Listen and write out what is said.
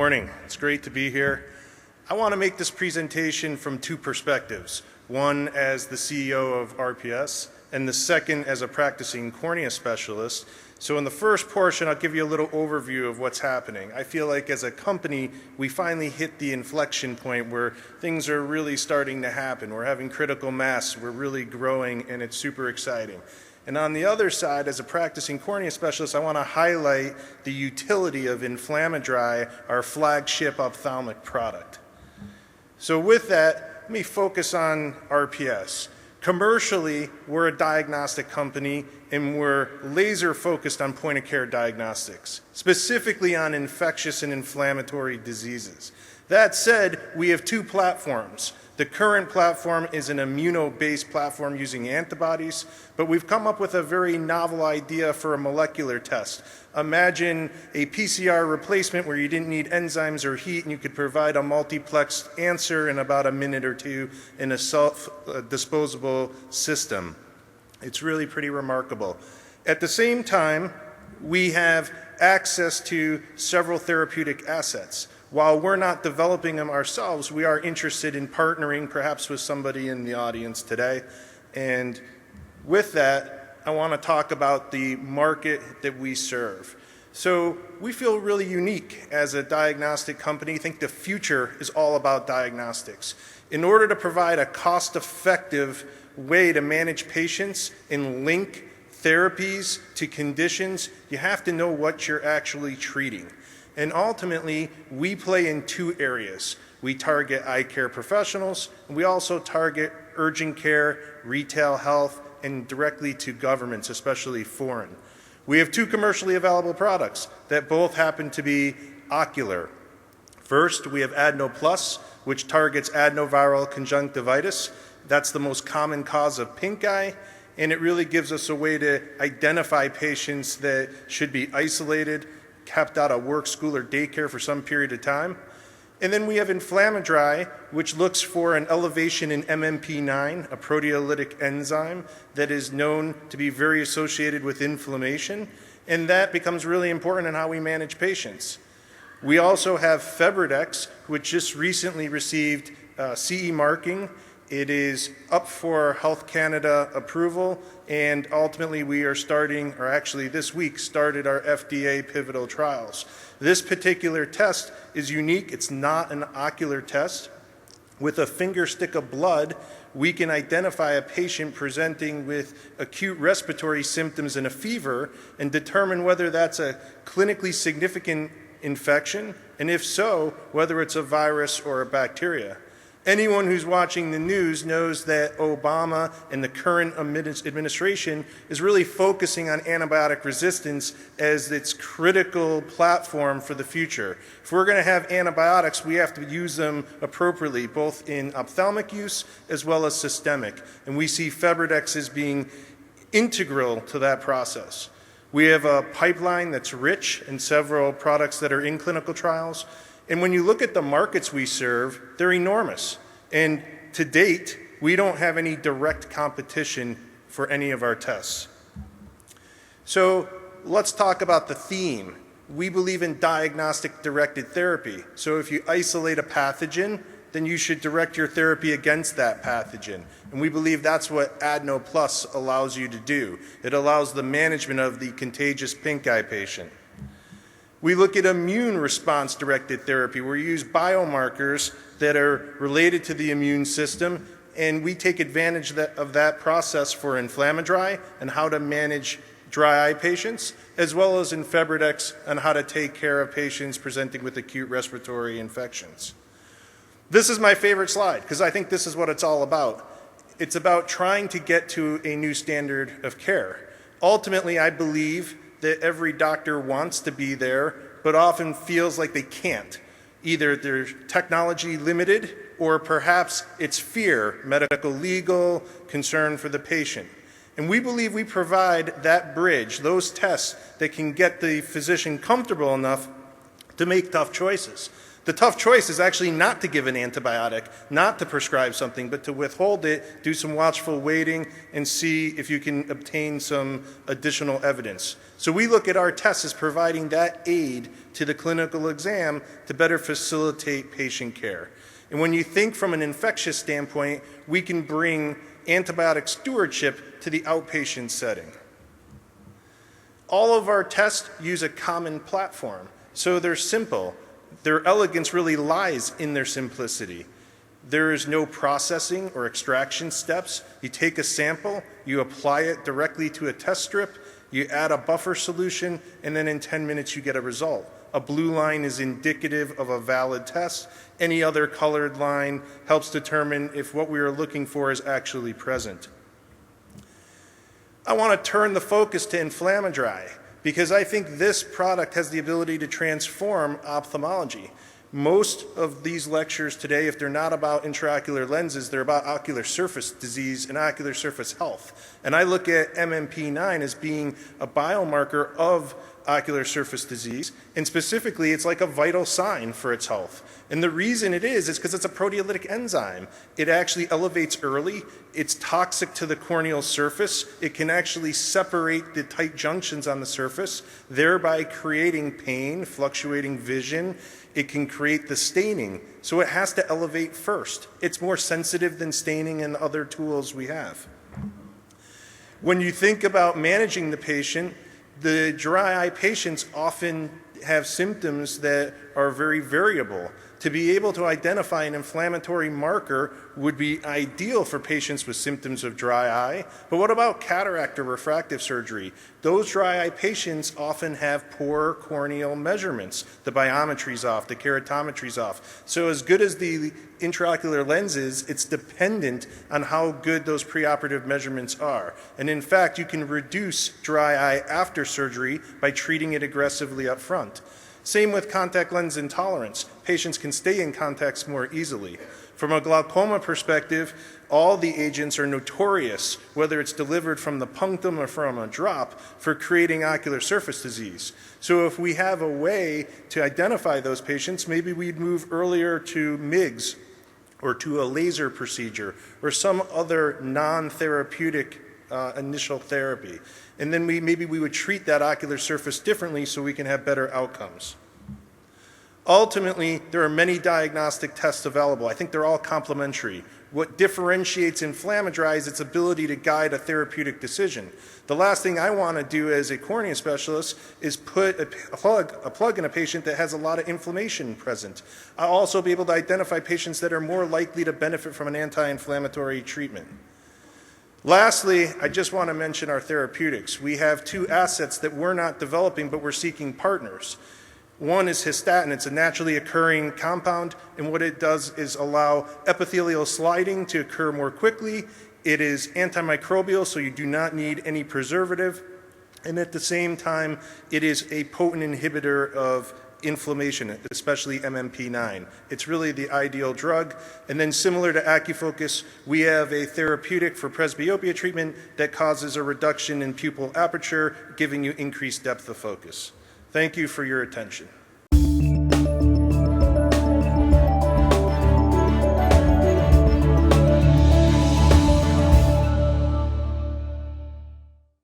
morning. It's great to be here. I want to make this presentation from two perspectives. One as the CEO of RPS, and the second as a practicing cornea specialist. So in the first portion, I'll give you a little overview of what's happening. I feel like as a company, we finally hit the inflection point where things are really starting to happen. We're having critical mass, we're really growing, and it's super exciting. And on the other side, as a practicing cornea specialist, I want to highlight the utility of InflammaDry, our flagship ophthalmic product. So with that, let me focus on RPS. Commercially, we're a diagnostic company, and we're laser focused on point-of-care diagnostics, specifically on infectious and inflammatory diseases. That said, we have two platforms. The current platform is an immuno-based platform using antibodies, but we've come up with a very novel idea for a molecular test. Imagine a PCR replacement where you didn't need enzymes or heat, and you could provide a multiplexed answer in about a minute or two in a self-disposable system. It's really pretty remarkable. At the same time, we have access to several therapeutic assets. While we're not developing them ourselves, we are interested in partnering perhaps with somebody in the audience today. And with that, I want to talk about the market that we serve. So we feel really unique as a diagnostic company. I think the future is all about diagnostics. In order to provide a cost-effective way to manage patients and link therapies to conditions, you have to know what you're actually treating. And ultimately, we play in two areas. We target eye care professionals, and we also target urgent care, retail health, and directly to governments, especially foreign. We have two commercially available products that both happen to be Ocular. First, we have Adeno Plus, which targets adenoviral conjunctivitis. That's the most common cause of pink eye, and it really gives us a way to identify patients that should be isolated, kept out of work, school, or daycare for some period of time. And then we have InflammaDry, which looks for an elevation in MMP9, a proteolytic enzyme that is known to be very associated with inflammation, and that becomes really important in how we manage patients. We also have FebriDx, which just recently received CE marking. It is up for Health Canada approval, and ultimately we are starting, or actually this week, started our FDA pivotal trials. This particular test is unique. It's not an ocular test. With a finger stick of blood, we can identify a patient presenting with acute respiratory symptoms and a fever and determine whether that's a clinically significant infection, and if so, whether it's a virus or a bacteria. Anyone who's watching the news knows that Obama and the current administration is really focusing on antibiotic resistance as its critical platform for the future. If we're going to have antibiotics, we have to use them appropriately, both in ophthalmic use as well as systemic. And we see FebriDx as being integral to that process. We have a pipeline that's rich in several products that are in clinical trials. And when you look at the markets we serve, they're enormous. And to date, we don't have any direct competition for any of our tests. So let's talk about the theme. We believe in diagnostic-directed therapy. So if you isolate a pathogen, then you should direct your therapy against that pathogen. And we believe that's what Adeno Plus allows you to do. It allows the management of the contagious pink eye patient. We look at immune response-directed therapy, where we use biomarkers that are related to the immune system, and we take advantage of that process for InflammaDry and how to manage dry eye patients, as well as in FebriDx on how to take care of patients presenting with acute respiratory infections. This is my favorite slide, because I think this is what it's all about. It's about trying to get to a new standard of care. Ultimately, I believe that every doctor wants to be there, but often feels like they can't. Either they're technology limited, or perhaps it's fear, medical, legal, concern for the patient. And we believe we provide that bridge, those tests that can get the physician comfortable enough to make tough choices. The tough choice is actually not to give an antibiotic, not to prescribe something, but to withhold it, do some watchful waiting, and see if you can obtain some additional evidence. So we look at our tests as providing that aid to the clinical exam to better facilitate patient care. And when you think from an infectious standpoint, we can bring antibiotic stewardship to the outpatient setting. All of our tests use a common platform, so they're simple. Their elegance really lies in their simplicity. There is no processing or extraction steps. You take a sample, you apply it directly to a test strip, you add a buffer solution, and then in 10 minutes you get a result. A blue line is indicative of a valid test. Any other colored line helps determine if what we are looking for is actually present. I want to turn the focus to InflammaDry, because I think this product has the ability to transform ophthalmology. Most of these lectures today, if they're not about intraocular lenses, they're about ocular surface disease and ocular surface health. And I look at MMP9 as being a biomarker of ocular surface disease, and specifically it's like a vital sign for its health. And the reason it is because it's a proteolytic enzyme. It actually elevates early, it's toxic to the corneal surface, it can actually separate the tight junctions on the surface, thereby creating pain, fluctuating vision. It can create the staining, so it has to elevate first. It's more sensitive than staining and other tools we have. When you think about managing the patient, the dry eye patients often have symptoms that are very variable. To be able to identify an inflammatory marker would be ideal for patients with symptoms of dry eye. But what about cataract or refractive surgery? Those dry eye patients often have poor corneal measurements. The biometry's off, the keratometry's off. So as good as the intraocular lens is, it's dependent on how good those preoperative measurements are. And in fact, you can reduce dry eye after surgery by treating it aggressively up front. Same with contact lens intolerance. Patients can stay in contacts more easily. From a glaucoma perspective, all the agents are notorious, whether it's delivered from the punctum or from a drop, for creating ocular surface disease. So if we have a way to identify those patients, maybe we'd move earlier to MIGS or to a laser procedure or some other non-therapeutic initial therapy. And then maybe we would treat that ocular surface differently so we can have better outcomes. Ultimately, there are many diagnostic tests available. I think they're all complementary. What differentiates InflammaDry is its ability to guide a therapeutic decision. The last thing I want to do as a cornea specialist is put a plug in a patient that has a lot of inflammation present. I'll also be able to identify patients that are more likely to benefit from an anti-inflammatory treatment. Lastly, I just want to mention our therapeutics. We have two assets that we're not developing, but we're seeking partners. One is histatin. It's a naturally occurring compound, and what it does is allow epithelial sliding to occur more quickly. It is antimicrobial, so you do not need any preservative. And at the same time, it is a potent inhibitor of inflammation, especially MMP9. It's really the ideal drug. And then similar to AcuFocus, we have a therapeutic for presbyopia treatment that causes a reduction in pupil aperture, giving you increased depth of focus. Thank you for your attention.